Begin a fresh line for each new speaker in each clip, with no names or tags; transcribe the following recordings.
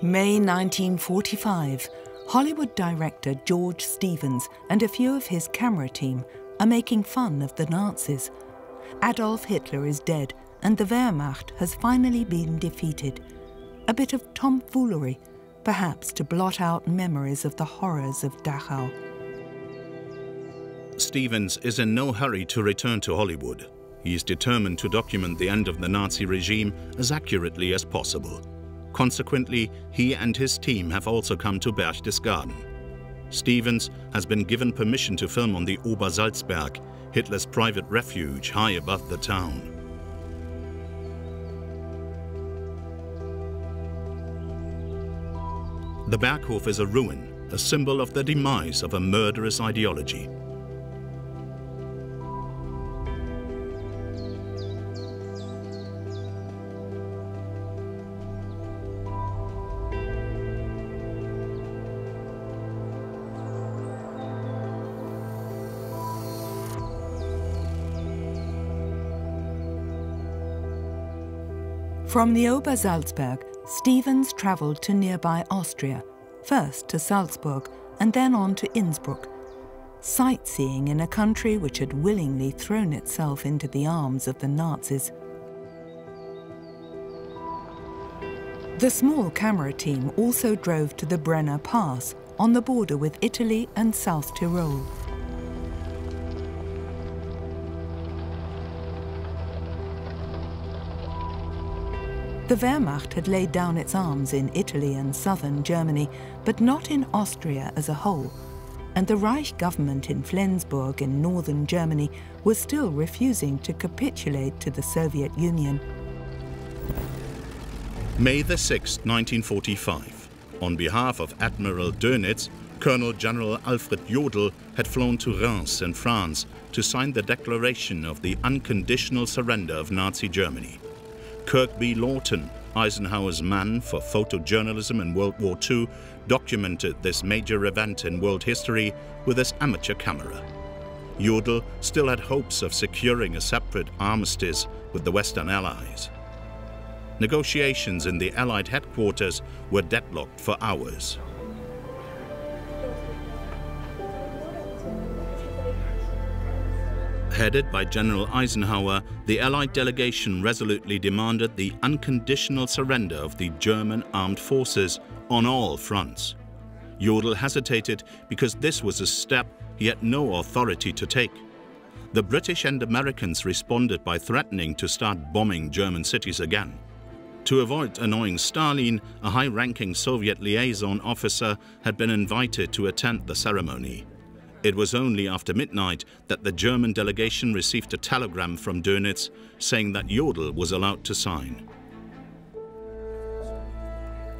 May 1945, Hollywood director George Stevens and a few of his camera team are making fun of the Nazis. Adolf Hitler is dead and the Wehrmacht has finally been defeated. A bit of tomfoolery, perhaps to blot out memories of the horrors of Dachau.
Stevens is in no hurry to return to Hollywood. He is determined to document the end of the Nazi regime as accurately as possible. Consequently, he and his team have also come to Berchtesgaden. Stevens has been given permission to film on the Obersalzberg, Hitler's private refuge high above the town. The Berghof is a ruin, a symbol of the demise of a murderous ideology.
From the Obersalzberg, Stevens travelled to nearby Austria, first to Salzburg and then on to Innsbruck, sightseeing in a country which had willingly thrown itself into the arms of the Nazis. The small camera team also drove to the Brenner Pass, on the border with Italy and South Tyrol. The Wehrmacht had laid down its arms in Italy and southern Germany, but not in Austria as a whole, and the Reich government in Flensburg in northern Germany was still refusing to capitulate to the Soviet Union.
May the 6th, 1945. On behalf of Admiral Dönitz, Colonel General Alfred Jodl had flown to Reims in France to sign the declaration of the unconditional surrender of Nazi Germany. Kirke B. Lawton, Eisenhower's man for photojournalism in World War II, documented this major event in world history with his amateur camera. Jodl still had hopes of securing a separate armistice with the Western Allies. Negotiations in the Allied headquarters were deadlocked for hours. Headed by General Eisenhower, the Allied delegation resolutely demanded the unconditional surrender of the German armed forces on all fronts. Jodl hesitated because this was a step he had no authority to take. The British and Americans responded by threatening to start bombing German cities again. To avoid annoying Stalin, a high-ranking Soviet liaison officer had been invited to attend the ceremony. It was only after midnight that the German delegation received a telegram from Dönitz saying that Jodl was allowed to sign.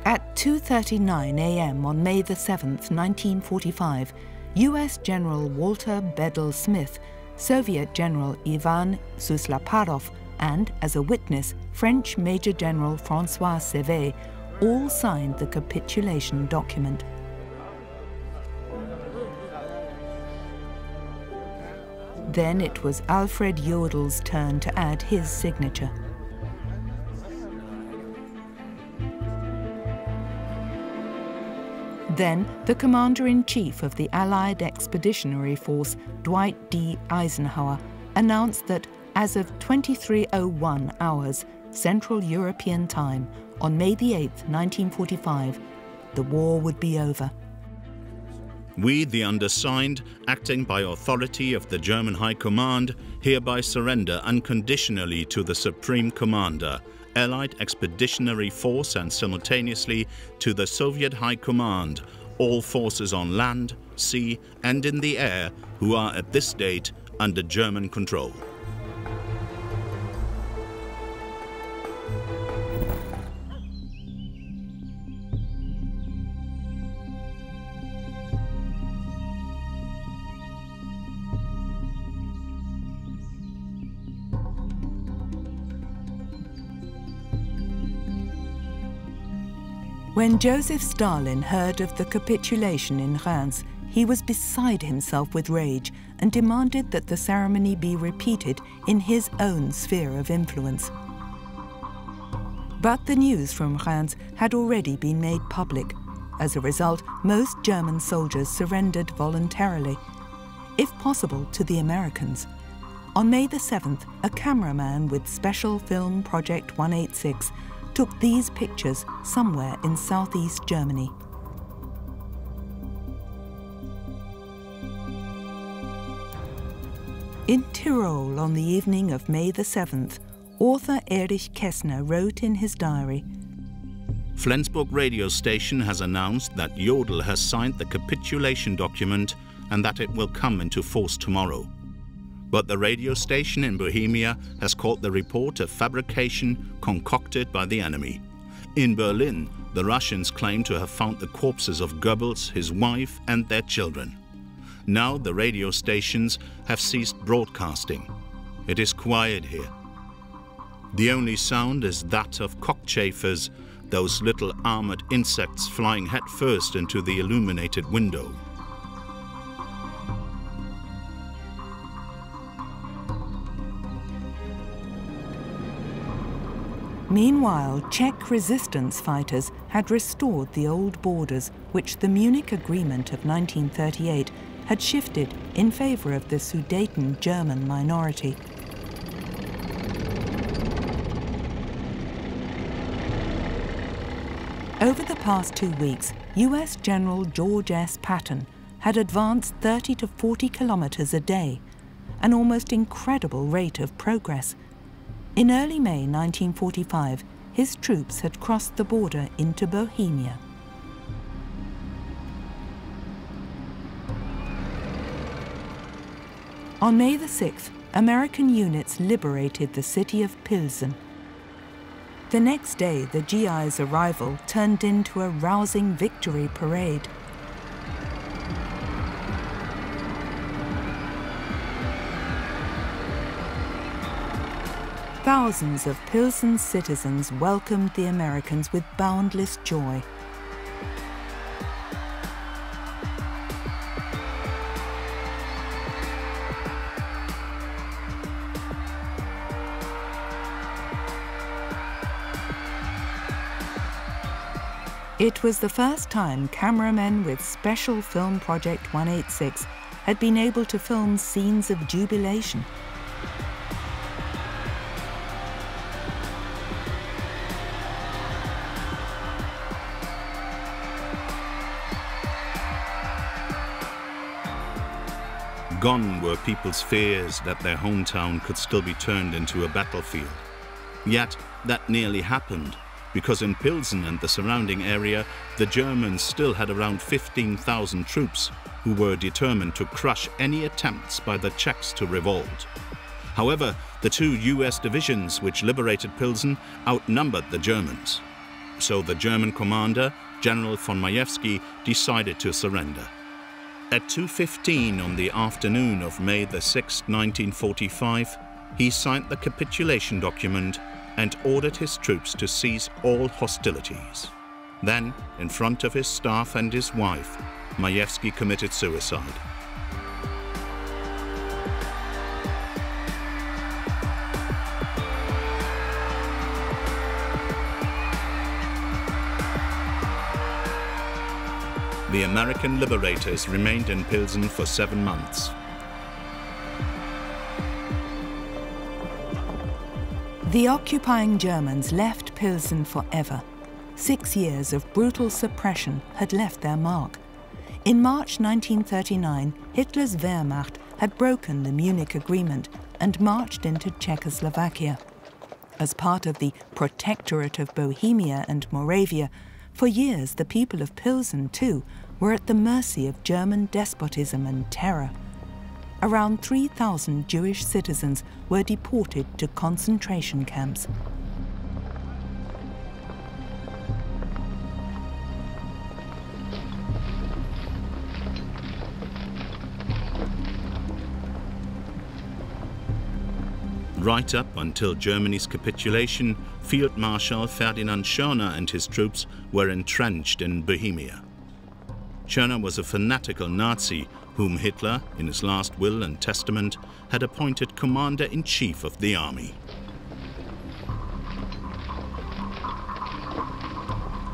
At 2:39 a.m. on May the 7th, 1945, US General Walter Bedell Smith, Soviet General Ivan Suslaparov, and, as a witness, French Major General François Sévé all signed the capitulation document. Then it was Alfred Jodl's turn to add his signature. Then the Commander-in-Chief of the Allied Expeditionary Force, Dwight D. Eisenhower, announced that as of 23:01 hours, Central European time, on May the 8th, 1945, the war would be over.
We, the undersigned, acting by authority of the German High Command, hereby surrender unconditionally to the Supreme Commander, Allied Expeditionary Force, and simultaneously to the Soviet High Command, all forces on land, sea, and in the air who are at this date under German control.
When Josef Stalin heard of the capitulation in Reims, he was beside himself with rage and demanded that the ceremony be repeated in his own sphere of influence. But the news from Reims had already been made public. As a result, most German soldiers surrendered voluntarily, if possible to the Americans. On May the 7th, a cameraman with Special Film Project 186 took these pictures somewhere in southeast Germany. In Tyrol on the evening of May the 7th, author Erich Kästner wrote in his diary,
Flensburg radio station has announced that Jodl has signed the capitulation document and that it will come into force tomorrow. But the radio station in Bohemia has called the report a fabrication concocted by the enemy. In Berlin, the Russians claim to have found the corpses of Goebbels, his wife, and their children. Now the radio stations have ceased broadcasting. It is quiet here. The only sound is that of cockchafers, those little armored insects flying headfirst into the illuminated window.
Meanwhile, Czech resistance fighters had restored the old borders which the Munich Agreement of 1938 had shifted in favor of the Sudeten German minority. Over the past 2 weeks, US General George S. Patton had advanced 30 to 40 kilometers a day, an almost incredible rate of progress. In early May 1945, his troops had crossed the border into Bohemia. On May the 6th, American units liberated the city of Pilsen. The next day, the GI's arrival turned into a rousing victory parade. Thousands of Pilsen's citizens welcomed the Americans with boundless joy. It was the first time cameramen with Special Film Project 186 had been able to film scenes of jubilation.
Gone were people's fears that their hometown could still be turned into a battlefield. Yet that nearly happened, because in Pilsen and the surrounding area, the Germans still had around 15,000 troops who were determined to crush any attempts by the Czechs to revolt. However, the 2 US divisions which liberated Pilsen outnumbered the Germans. So the German commander, General von Majewski, decided to surrender. At 2:15 on the afternoon of May the 6th, 1945, he signed the capitulation document and ordered his troops to cease all hostilities. Then, in front of his staff and his wife, Majewski committed suicide. The American liberators remained in Pilsen for 7 months.
The occupying Germans left Pilsen forever. 6 years of brutal suppression had left their mark. In March 1939, Hitler's Wehrmacht had broken the Munich Agreement and marched into Czechoslovakia. As part of the Protectorate of Bohemia and Moravia, for years the people of Pilsen, too, were at the mercy of German despotism and terror. Around 3,000 Jewish citizens were deported to concentration camps.
Right up until Germany's capitulation, Field Marshal Ferdinand Schörner and his troops were entrenched in Bohemia. Schörner was a fanatical Nazi whom Hitler, in his last will and testament, had appointed commander-in-chief of the army.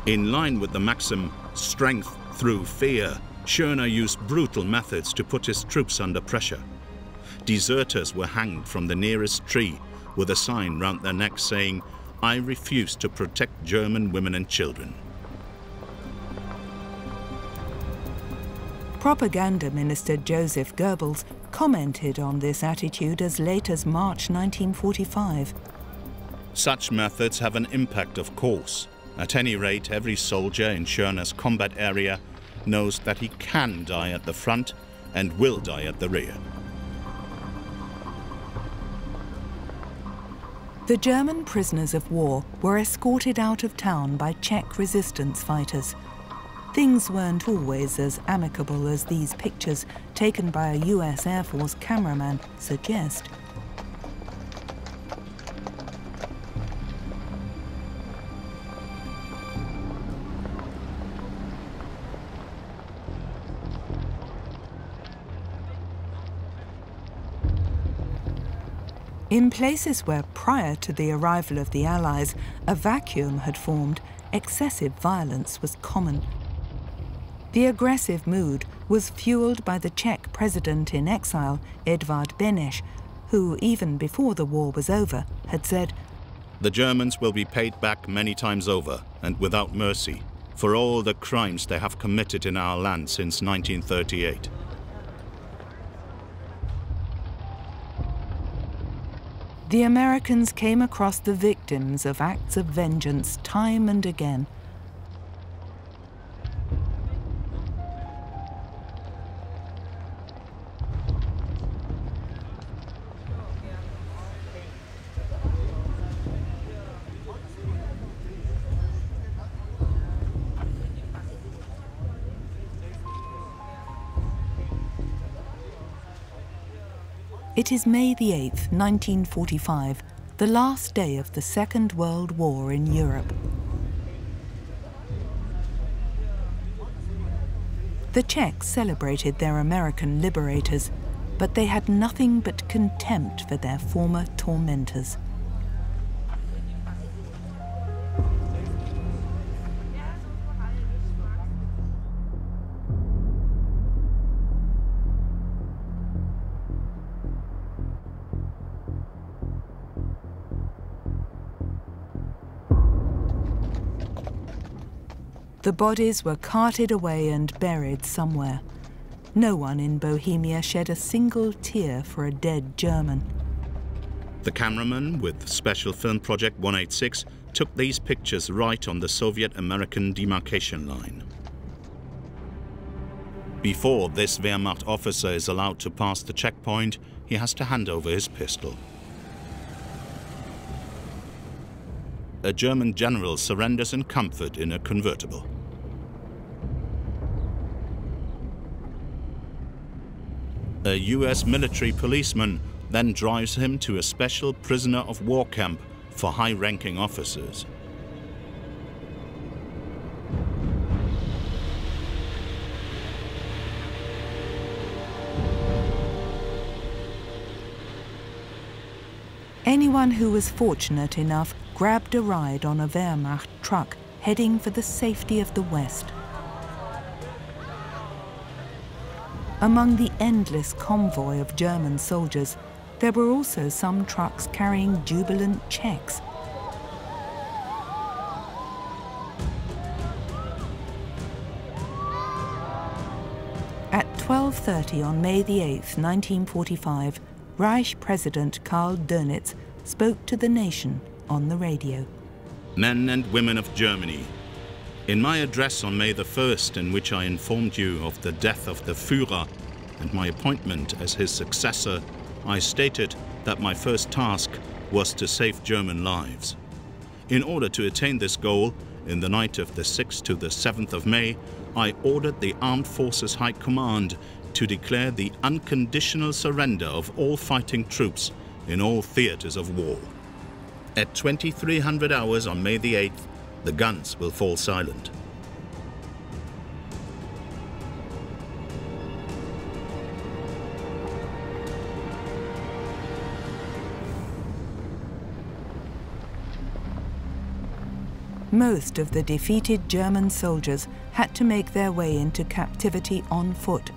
In line with the maxim, strength through fear, Schörner used brutal methods to put his troops under pressure. Deserters were hanged from the nearest tree with a sign round their necks saying, "I refuse to protect German women and children."
Propaganda Minister Joseph Goebbels commented on this attitude as late as March 1945.
Such methods have an impact, of course. At any rate, every soldier in Schörner's combat area knows that he can die at the front and will die at the rear.
The German prisoners of war were escorted out of town by Czech resistance fighters. Things weren't always as amicable as these pictures taken by a US Air Force cameraman suggest. In places where, prior to the arrival of the Allies, a vacuum had formed, excessive violence was common. The aggressive mood was fueled by the Czech president in exile, Edvard Beneš, who, even before the war was over, had said,
"The Germans will be paid back many times over, and without mercy, for all the crimes they have committed in our land since 1938.
The Americans came across the victims of acts of vengeance time and again. It is May the 8th, 1945, the last day of the Second World War in Europe. The Czechs celebrated their American liberators, but they had nothing but contempt for their former tormentors. The bodies were carted away and buried somewhere. No one in Bohemia shed a single tear for a dead German.
The cameraman with Special Film Project 186 took these pictures right on the Soviet-American demarcation line. Before this Wehrmacht officer is allowed to pass the checkpoint, he has to hand over his pistol. A German general surrenders in comfort in a convertible. A US military policeman then drives him to a special prisoner of war camp for high-ranking officers.
Anyone who was fortunate enough grabbed a ride on a Wehrmacht truck heading for the safety of the West. Among the endless convoy of German soldiers, there were also some trucks carrying jubilant Czechs. At 12:30 on May the 8th, 1945, Reich President Karl Dönitz spoke to the nation on the radio.
Men and women of Germany, in my address on May the 1st, in which I informed you of the death of the Führer and my appointment as his successor, I stated that my first task was to save German lives. In order to attain this goal, in the night of the 6th to the 7th of May, I ordered the Armed Forces High Command to declare the unconditional surrender of all fighting troops in all theaters of war. At 2300 hours on May the 8th, the guns will fall silent.
Most of the defeated German soldiers had to make their way into captivity on foot.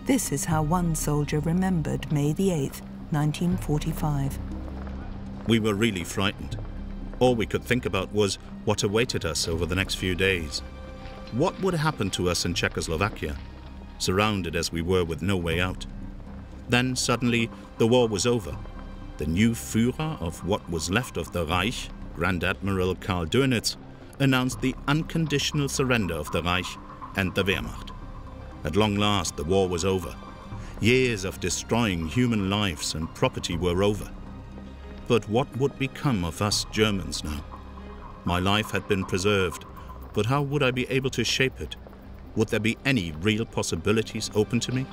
This is how one soldier remembered May the 8th, 1945.
We were really frightened. All we could think about was what awaited us over the next few days. What would happen to us in Czechoslovakia, surrounded as we were with no way out? Then suddenly the war was over. The new Führer of what was left of the Reich, Grand Admiral Karl Dönitz, announced the unconditional surrender of the Reich and the Wehrmacht. At long last the war was over. Years of destroying human lives and property were over. But what would become of us Germans now? My life had been preserved, but how would I be able to shape it? Would there be any real possibilities open to me?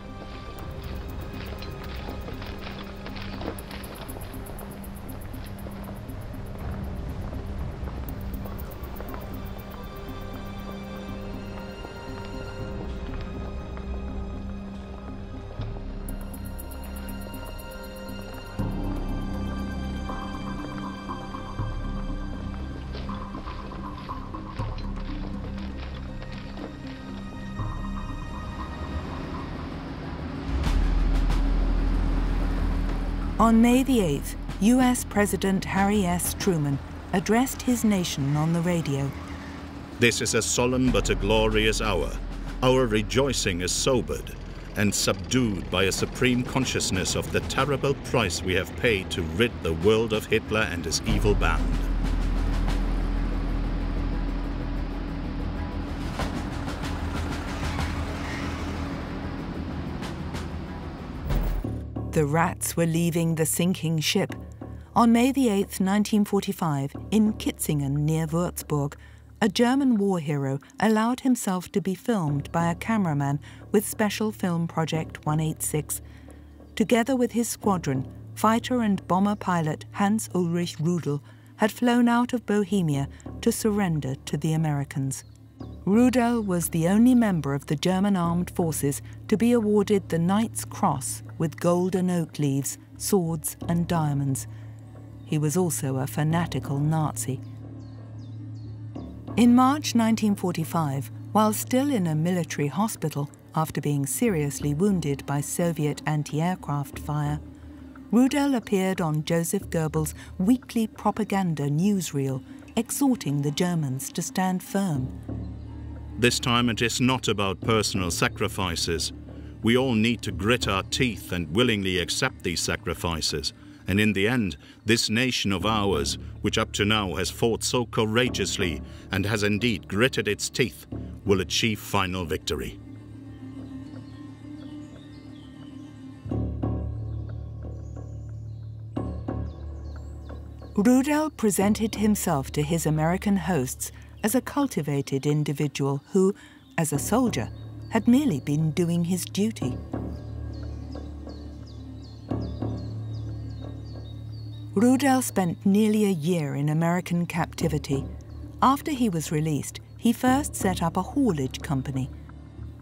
On May the 8th, US President Harry S. Truman addressed his nation on the radio.
This is a solemn but a glorious hour. Our rejoicing is sobered and subdued by a supreme consciousness of the terrible price we have paid to rid the world of Hitler and his evil band.
The rats were leaving the sinking ship. On May the 8th, 1945, in Kitzingen near Würzburg, a German war hero allowed himself to be filmed by a cameraman with Special Film Project 186. Together with his squadron, fighter and bomber pilot Hans-Ulrich Rudel had flown out of Bohemia to surrender to the Americans. Rudel was the only member of the German armed forces to be awarded the Knight's Cross with golden oak leaves, swords and diamonds. He was also a fanatical Nazi. In March 1945, while still in a military hospital after being seriously wounded by Soviet anti-aircraft fire, Rudel appeared on Joseph Goebbels' weekly propaganda newsreel, exhorting the Germans to stand firm.
This time it is not about personal sacrifices. We all need to grit our teeth and willingly accept these sacrifices. And in the end, this nation of ours, which up to now has fought so courageously and has indeed gritted its teeth, will achieve final victory.
Rudel presented himself to his American hosts as a cultivated individual who, as a soldier, had merely been doing his duty. Rudel spent nearly a year in American captivity. After he was released, he first set up a haulage company.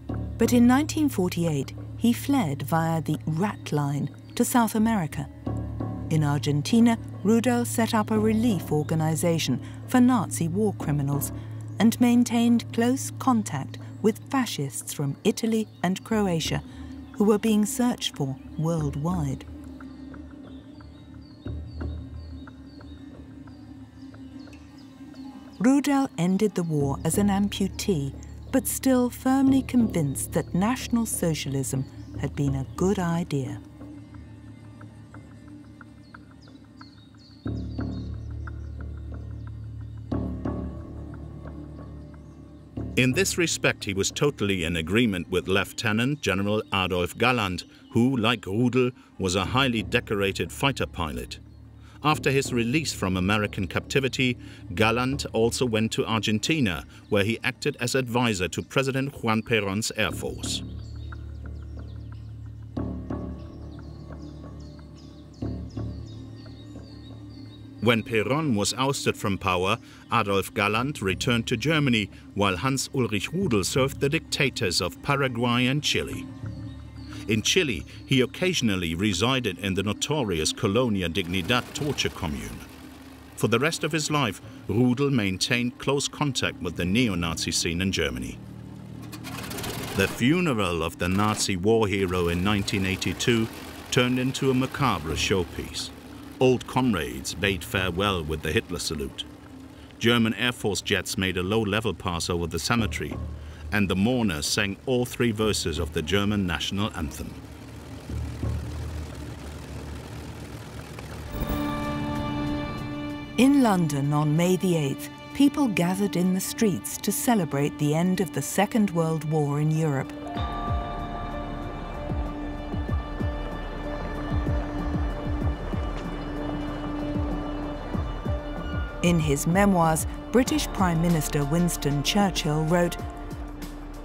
But in 1948, he fled via the Rat Line to South America. In Argentina, Rudel set up a relief organization for Nazi war criminals and maintained close contact with fascists from Italy and Croatia who were being searched for worldwide. Rudel ended the war as an amputee, but still firmly convinced that National Socialism had been a good idea.
In this respect, he was totally in agreement with Lieutenant General Adolf Galland, who, like Rudel, was a highly decorated fighter pilot. After his release from American captivity, Galland also went to Argentina, where he acted as advisor to President Juan Perón's Air Force. When Perón was ousted from power, Adolf Galland returned to Germany, while Hans-Ulrich Rudel served the dictators of Paraguay and Chile. In Chile, he occasionally resided in the notorious Colonia Dignidad torture commune. For the rest of his life, Rudel maintained close contact with the neo-Nazi scene in Germany. The funeral of the Nazi war hero in 1982 turned into a macabre showpiece. Old comrades bade farewell with the Hitler salute. German Air Force jets made a low-level pass over the cemetery, and the mourners sang all three verses of the German national anthem.
In London on May the 8th, people gathered in the streets to celebrate the end of the Second World War in Europe. In his memoirs, British Prime Minister Winston Churchill wrote,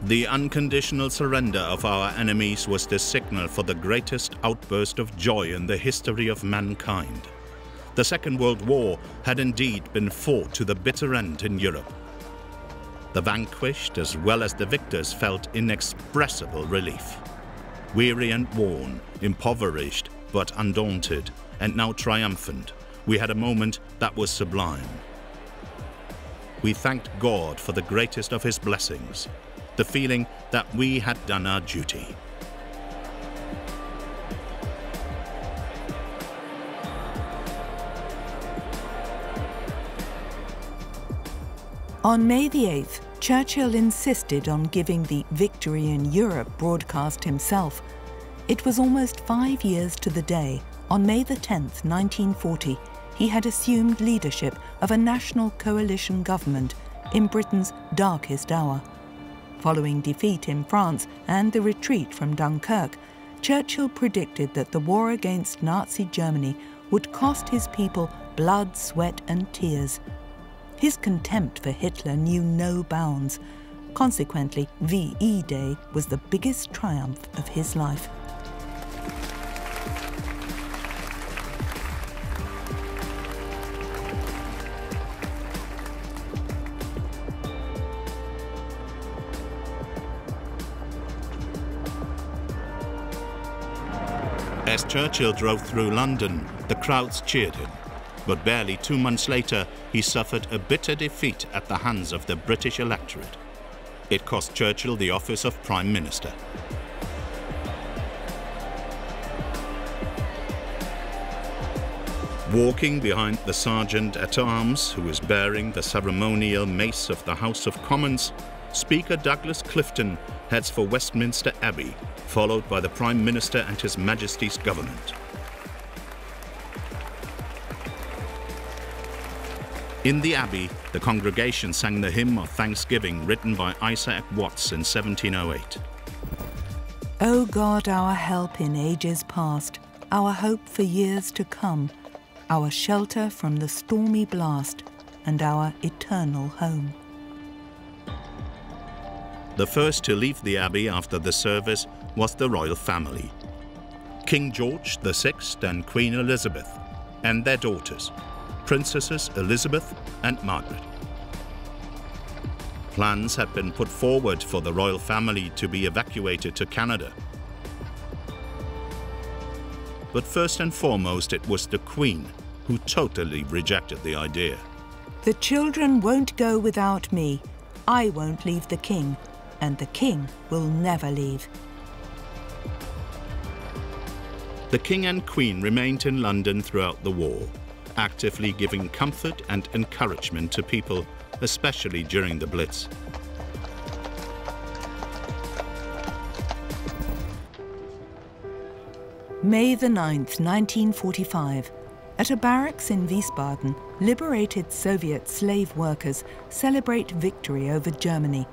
"The unconditional surrender of our enemies was the signal for the greatest outburst of joy in the history of mankind. The Second World War had indeed been fought to the bitter end in Europe. The vanquished as well as the victors felt inexpressible relief. Weary and worn, impoverished but undaunted, and now triumphant, we had a moment that was sublime. We thanked God for the greatest of his blessings, the feeling that we had done our duty."
On May the 8th, Churchill insisted on giving the Victory in Europe broadcast himself. It was almost 5 years to the day, on May the 10th, 1940, he had assumed leadership of a national coalition government in Britain's darkest hour. Following defeat in France and the retreat from Dunkirk, Churchill predicted that the war against Nazi Germany would cost his people blood, sweat and tears. His contempt for Hitler knew no bounds. Consequently, VE Day was the biggest triumph of his life.
As Churchill drove through London, the crowds cheered him. But barely 2 months later, he suffered a bitter defeat at the hands of the British electorate. It cost Churchill the office of Prime Minister. Walking behind the Sergeant-at-Arms, who is bearing the ceremonial mace of the House of Commons, Speaker Douglas Clifton heads for Westminster Abbey, followed by the Prime Minister and His Majesty's government. In the Abbey, the congregation sang the hymn of thanksgiving written by Isaac Watts in 1708.
O God, our help in ages past, our hope for years to come, our shelter from the stormy blast, and our eternal home.
The first to leave the Abbey after the service was the royal family. King George VI and Queen Elizabeth, and their daughters, Princesses Elizabeth and Margaret. Plans had been put forward for the royal family to be evacuated to Canada. But first and foremost, it was the Queen who totally rejected the idea.
The children won't go without me. I won't leave the king, and the king will never leave.
The King and Queen remained in London throughout the war, actively giving comfort and encouragement to people, especially during the Blitz.
May the 9th, 1945. At a barracks in Wiesbaden, liberated Soviet slave workers celebrate victory over Germany.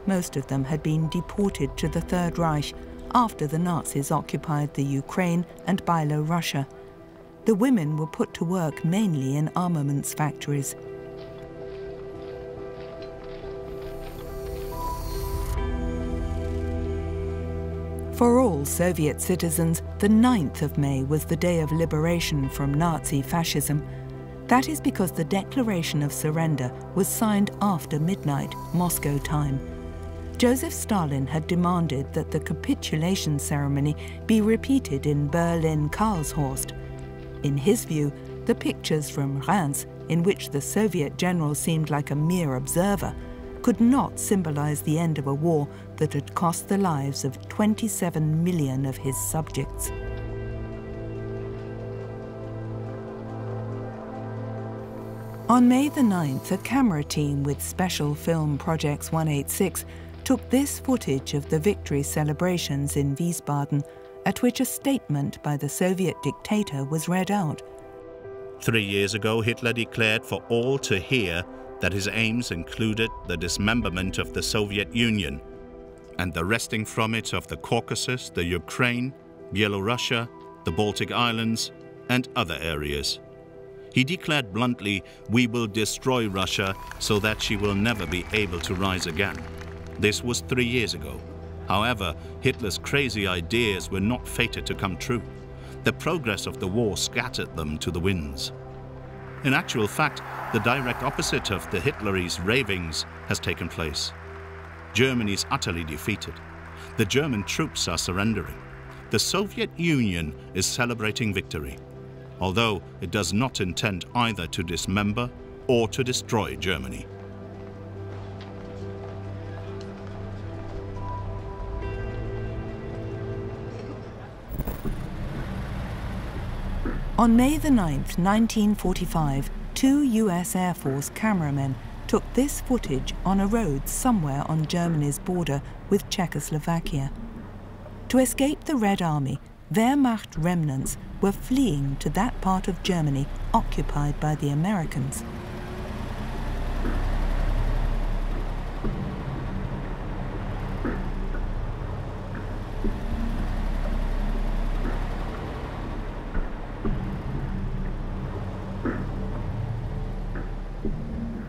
Most of them had been deported to the Third Reich after the Nazis occupied the Ukraine and Belarus. The women were put to work mainly in armaments factories. For all Soviet citizens, the 9th of May was the day of liberation from Nazi fascism. That is because the Declaration of Surrender was signed after midnight, Moscow time. Josef Stalin had demanded that the capitulation ceremony be repeated in Berlin-Karlshorst. In his view, the pictures from Reims in which the Soviet general seemed like a mere observer, could not symbolize the end of a war that had cost the lives of 27 million of his subjects. On May the 9th, a camera team with Special Film Projects 186 took this footage of the victory celebrations in Wiesbaden, at which a statement by the Soviet dictator was read out.
3 years ago, Hitler declared for all to hear that his aims included the dismemberment of the Soviet Union and the wresting from it of the Caucasus, the Ukraine, Byelorussia, the Baltic Islands, and other areas. He declared bluntly, "We will destroy Russia so that she will never be able to rise again." This was 3 years ago. However, Hitler's crazy ideas were not fated to come true. The progress of the war scattered them to the winds. In actual fact, the direct opposite of the Hitlerese ravings has taken place. Germany is utterly defeated. The German troops are surrendering. The Soviet Union is celebrating victory, although it does not intend either to dismember or to destroy Germany.
On May the 9th, 1945, 2 US Air Force cameramen took this footage on a road somewhere on Germany's border with Czechoslovakia. To escape the Red Army, Wehrmacht remnants were fleeing to that part of Germany occupied by the Americans.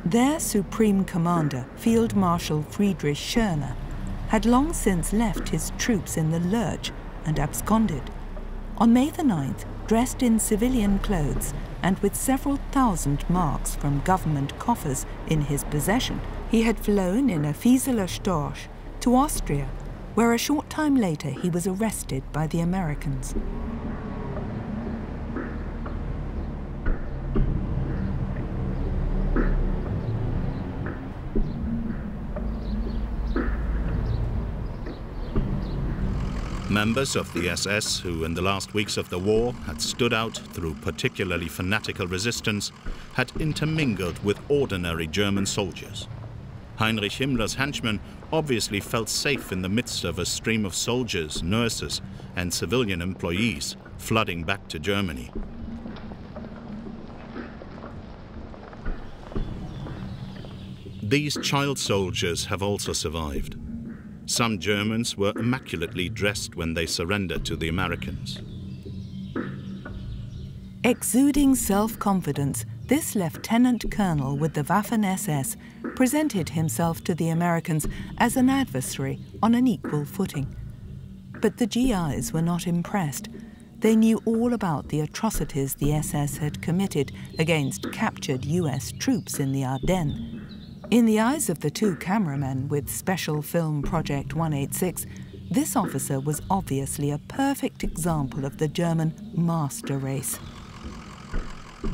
Their supreme commander, Field Marshal Friedrich Schörner, had long since left his troops in the lurch and absconded. On May the 9th, dressed in civilian clothes and with several thousand marks from government coffers in his possession, he had flown in a Fieseler Storch to Austria, where a short time later he was arrested by the Americans.
Members of the SS, who in the last weeks of the war had stood out through particularly fanatical resistance, had intermingled with ordinary German soldiers. Heinrich Himmler's henchmen obviously felt safe in the midst of a stream of soldiers, nurses, and civilian employees flooding back to Germany. These child soldiers have also survived. Some Germans were immaculately dressed when they surrendered to the Americans.
Exuding self-confidence, this lieutenant colonel with the Waffen-SS presented himself to the Americans as an adversary on an equal footing. But the GIs were not impressed. They knew all about the atrocities the SS had committed against captured US troops in the Ardennes. In the eyes of the 2 cameramen with Special Film Project 186, this officer was obviously a perfect example of the German master race.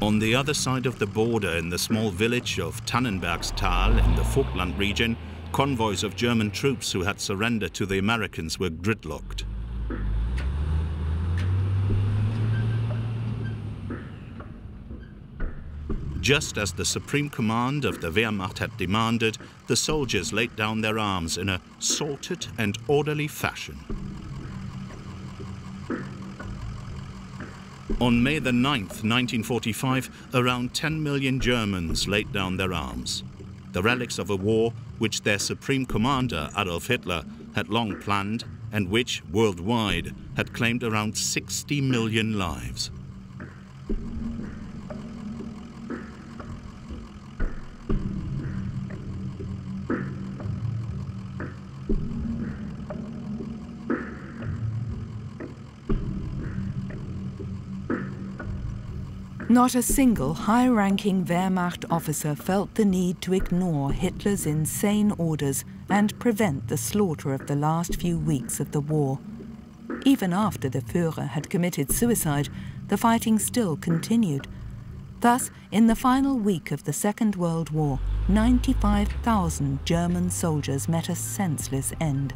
On the other side of the border, in the small village of Tannenbergstal in the Vogtland region, convoys of German troops who had surrendered to the Americans were gridlocked. Just as the Supreme Command of the Wehrmacht had demanded, the soldiers laid down their arms in a sorted and orderly fashion. On May the 9th, 1945, around 10 million Germans laid down their arms, the relics of a war which their Supreme Commander, Adolf Hitler, had long planned and which, worldwide, had claimed around 60 million lives.
Not a single high-ranking Wehrmacht officer felt the need to ignore Hitler's insane orders and prevent the slaughter of the last few weeks of the war. Even after the Führer had committed suicide, the fighting still continued. Thus, in the final week of the Second World War, 95,000 German soldiers met a senseless end.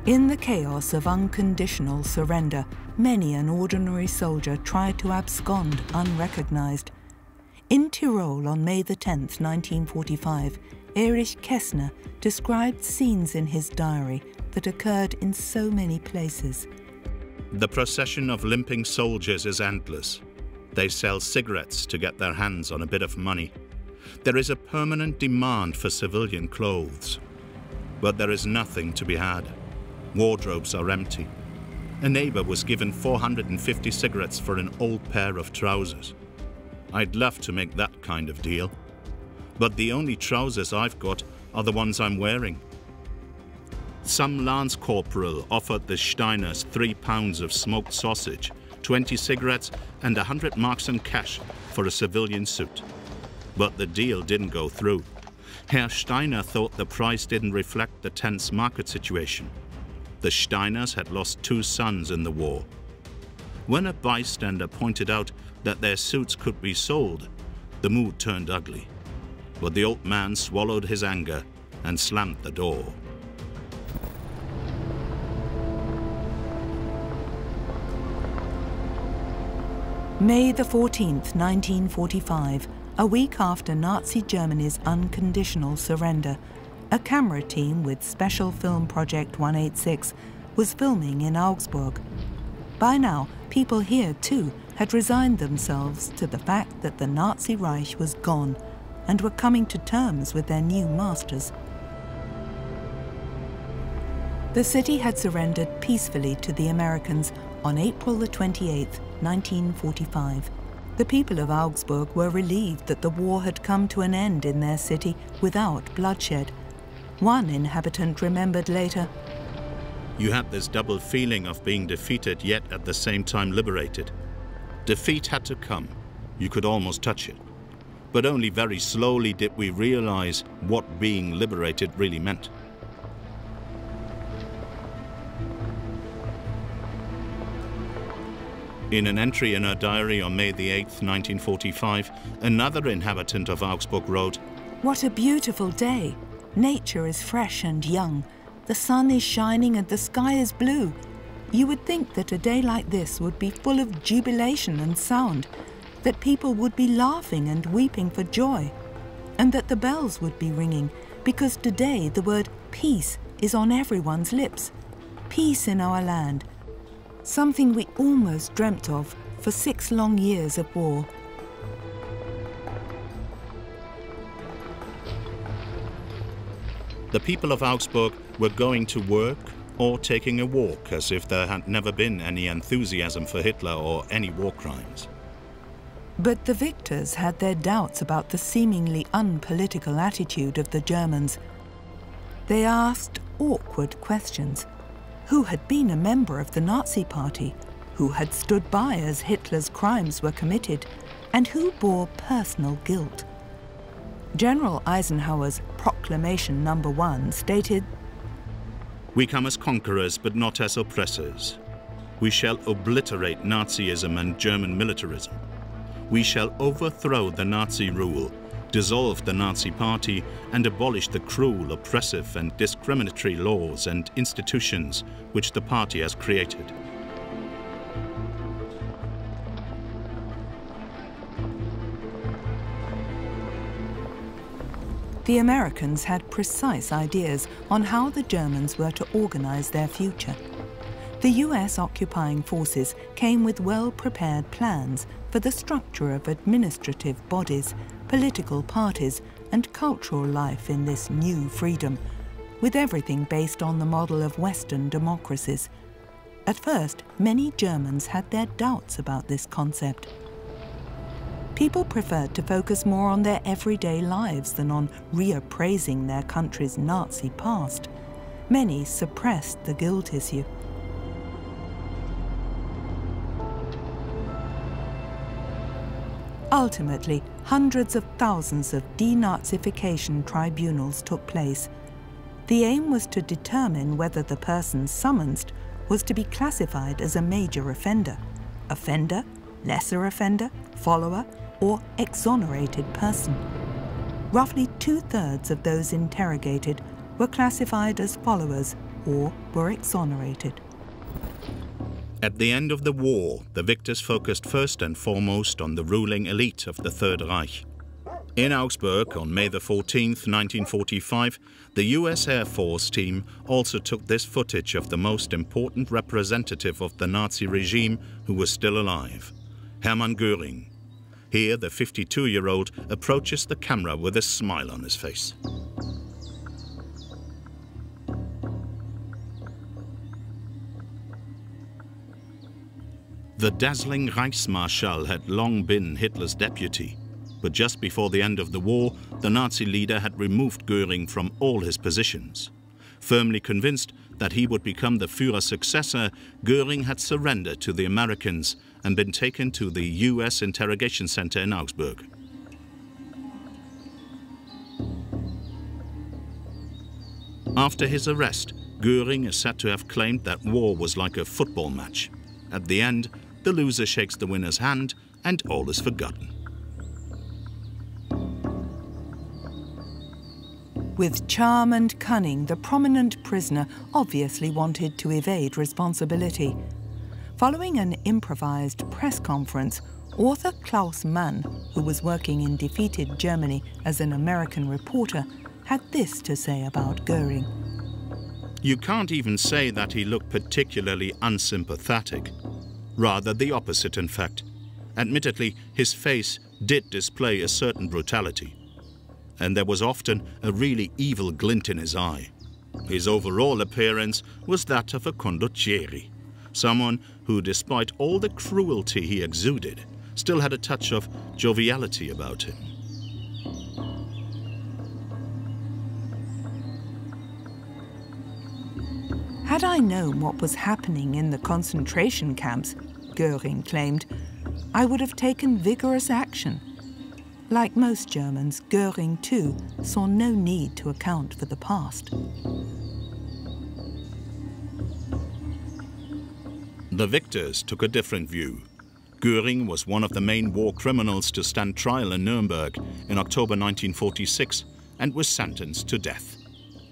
In the chaos of unconditional surrender, many an ordinary soldier tried to abscond unrecognized. In Tyrol on May 10, 1945, Erich Kästner described scenes in his diary that occurred in so many places.
The procession of limping soldiers is endless. They sell cigarettes to get their hands on a bit of money. There is a permanent demand for civilian clothes. But there is nothing to be had. Wardrobes are empty. A neighbor was given 450 cigarettes for an old pair of trousers. I'd love to make that kind of deal. But the only trousers I've got are the ones I'm wearing. Some lance corporal offered the Steiners 3 pounds of smoked sausage, 20 cigarettes and 100 marks in cash for a civilian suit. But the deal didn't go through. Herr Steiner thought the price didn't reflect the tense market situation. The Steiners had lost 2 sons in the war. When a bystander pointed out that their suits could be sold, the mood turned ugly. But the old man swallowed his anger and slammed the door.
May 14, 1945, a week after Nazi Germany's unconditional surrender, a camera team with Special Film Project 186 was filming in Augsburg. By now, people here too had resigned themselves to the fact that the Nazi Reich was gone and were coming to terms with their new masters. The city had surrendered peacefully to the Americans on April 28, 1945. The people of Augsburg were relieved that the war had come to an end in their city without bloodshed. One inhabitant remembered later,
"You had this double feeling of being defeated yet at the same time liberated. Defeat had to come. You could almost touch it. But only very slowly did we realize what being liberated really meant." In an entry in her diary on May 8, 1945, another inhabitant of Augsburg wrote,
"What a beautiful day! Nature is fresh and young. The sun is shining and the sky is blue. You would think that a day like this would be full of jubilation and sound, that people would be laughing and weeping for joy, and that the bells would be ringing, because today the word peace is on everyone's lips. Peace in our land, something we almost dreamt of for 6 long years of war."
The people of Augsburg were going to work or taking a walk as if there had never been any enthusiasm for Hitler or any war crimes.
But the victors had their doubts about the seemingly unpolitical attitude of the Germans. They asked awkward questions. Who had been a member of the Nazi Party? Who had stood by as Hitler's crimes were committed? And who bore personal guilt? General Eisenhower's Proclamation No. 1 stated,
"We come as conquerors, but not as oppressors. We shall obliterate Nazism and German militarism. We shall overthrow the Nazi rule, dissolve the Nazi Party, and abolish the cruel, oppressive, and discriminatory laws and institutions which the party has created."
The Americans had precise ideas on how the Germans were to organize their future. The US occupying forces came with well-prepared plans for the structure of administrative bodies, political parties, and cultural life in this new freedom, with everything based on the model of Western democracies. At first, many Germans had their doubts about this concept. People preferred to focus more on their everyday lives than on reappraising their country's Nazi past. Many suppressed the guilt issue. Ultimately, hundreds of thousands of denazification tribunals took place. The aim was to determine whether the person summoned was to be classified as a major offender, lesser offender, follower, or exonerated person. Roughly 2/3 of those interrogated were classified as followers or were exonerated.
At the end of the war, the victors focused first and foremost on the ruling elite of the Third Reich. In Augsburg, on May 14, 1945, the US Air Force team also took this footage of the most important representative of the Nazi regime who was still alive, Hermann Göring. Here, the 52-year-old approaches the camera with a smile on his face. The dazzling Reichsmarschall had long been Hitler's deputy, but just before the end of the war, the Nazi leader had removed Göring from all his positions. Firmly convinced that he would become the Führer's successor, Göring had surrendered to the Americans and been taken to the US interrogation center in Augsburg. After his arrest, Göring is said to have claimed that war was like a football match. At the end, the loser shakes the winner's hand and all is forgotten.
With charm and cunning, the prominent prisoner obviously wanted to evade responsibility. Following an improvised press conference, author Klaus Mann, who was working in defeated Germany as an American reporter, had this to say about Göring.
You can't even say that he looked particularly unsympathetic. Rather the opposite, in fact. Admittedly, his face did display a certain brutality. And there was often a really evil glint in his eye. His overall appearance was that of a condottieri, someone who, despite all the cruelty he exuded, still had a touch of joviality about him.
Had I known what was happening in the concentration camps, Göring claimed, I would have taken vigorous action. Like most Germans, Göring too saw no need to account for the past.
The victors took a different view. Göring was one of the main war criminals to stand trial in Nuremberg in October 1946 and was sentenced to death.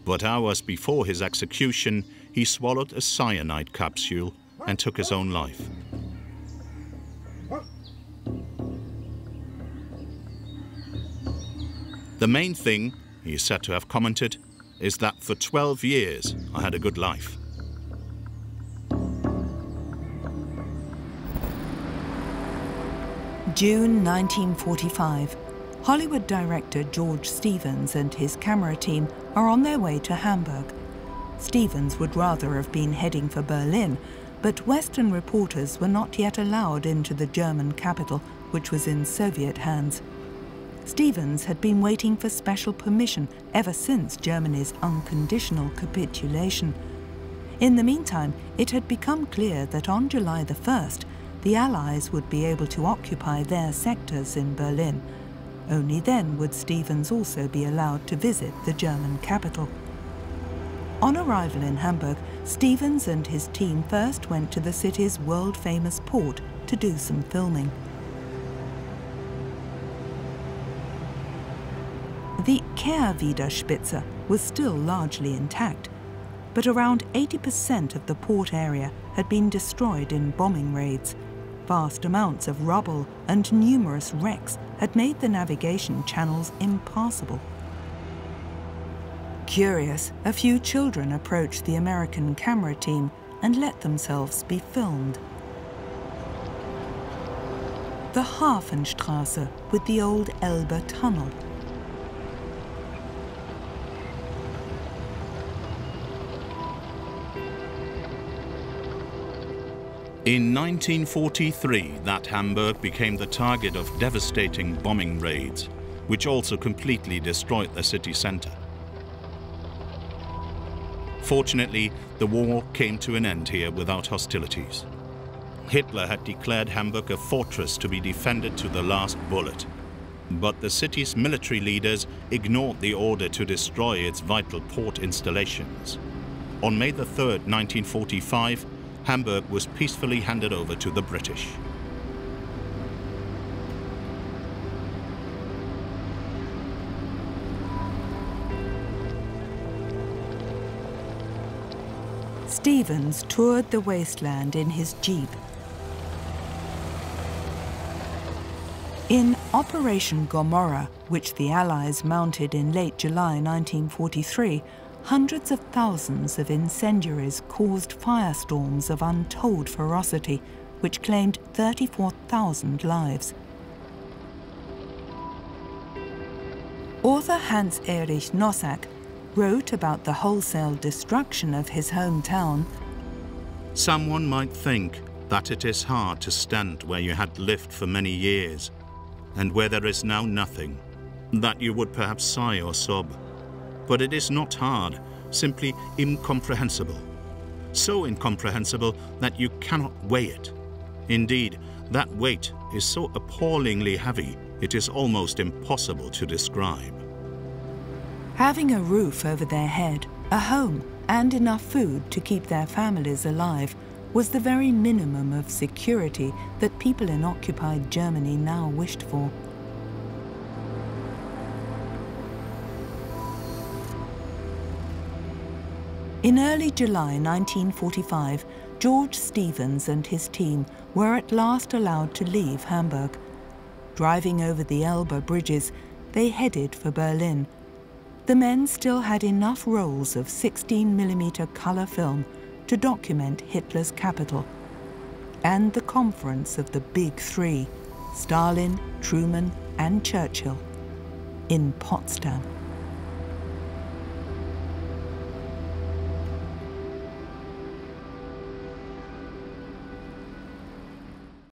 But hours before his execution, he swallowed a cyanide capsule and took his own life. The main thing, he is said to have commented, is that for 12 years I had a good life.
June 1945. Hollywood director George Stevens and his camera team are on their way to Hamburg. Stevens would rather have been heading for Berlin, but Western reporters were not yet allowed into the German capital, which was in Soviet hands. Stevens had been waiting for special permission ever since Germany's unconditional capitulation. In the meantime, it had become clear that on July the 1st, the Allies would be able to occupy their sectors in Berlin. Only then would Stevens also be allowed to visit the German capital. On arrival in Hamburg, Stevens and his team first went to the city's world-famous port to do some filming. The Kehrwiederspitze was still largely intact, but around 80% of the port area had been destroyed in bombing raids. Vast amounts of rubble and numerous wrecks had made the navigation channels impassable. Curious, a few children approached the American camera team and let themselves be filmed. The Hafenstraße with the old Elbe tunnel.
In 1943, that Hamburg became the target of devastating bombing raids, which also completely destroyed the city center. Fortunately, the war came to an end here without hostilities. Hitler had declared Hamburg a fortress to be defended to the last bullet. But the city's military leaders ignored the order to destroy its vital port installations. On May 3rd, 1945, Hamburg was peacefully handed over to the British.
Stevens toured the wasteland in his jeep. In Operation Gomorrah, which the Allies mounted in late July 1943, hundreds of thousands of incendiaries caused firestorms of untold ferocity, which claimed 34,000 lives. Author Hans Erich Nossack wrote about the wholesale destruction of his hometown.
Someone might think that it is hard to stand where you had lived for many years, and where there is now nothing, that you would perhaps sigh or sob. But it is not hard, simply incomprehensible. So incomprehensible that you cannot weigh it. Indeed, that weight is so appallingly heavy, it is almost impossible to describe.
Having a roof over their head, a home, and enough food to keep their families alive was the very minimum of security that people in occupied Germany now wished for. In early July 1945, George Stevens and his team were at last allowed to leave Hamburg. Driving over the Elbe bridges, they headed for Berlin. The men still had enough rolls of 16mm color film to document Hitler's capital and the conference of the Big Three, Stalin, Truman, and Churchill, in Potsdam.